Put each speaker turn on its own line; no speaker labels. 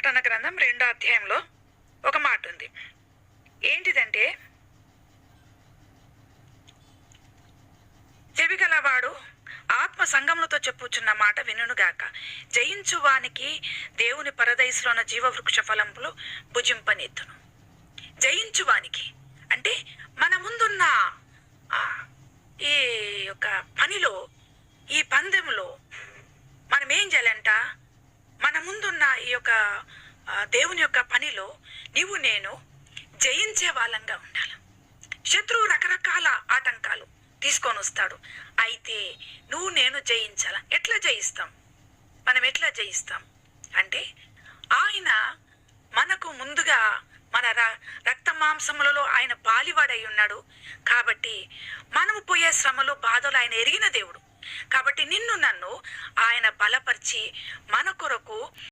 ప్రకటన గ్రంథం 2వ అధ్యాయంలో ఒక మాట ఉంది. ఏంటిదంటే, చెవిగలవాడు ఆత్మ సంగములతో చెప్పుచున్న మాట వినుగాక. జయించువానికి దేవుని పరదైసులోన జీవవృక్ష ఫలంపులు భుజింపనెత్తును. జయించువానికి అంటే మన ముందున్న ఈ యొక్క పనిలో, ఈ పందెంలో మనం ఏం చేయాలంట? మన ముందున్న ఈ యొక్క దేవుని యొక్క పనిలో నీవు నేను జయించే వాళ్ళంగా ఉండాలి. శత్రువు రకరకాల ఆటంకాలు తీసుకొని వస్తాడు. అయితే నువ్వు నేను జయించాల. ఎట్లా జయిస్తాం? మనం ఎట్లా జయిస్తాం అంటే, ఆయన మనకు ముందుగా మన రక్త మాంసములలో ఆయన పాలివాడై ఉన్నాడు. కాబట్టి మనము పోయే శ్రమలు, బాధలు ఆయన ఎరిగిన దేవుడు. కాబట్టి నిన్ను నన్ను ఆయన బలపరిచి మన కొరకు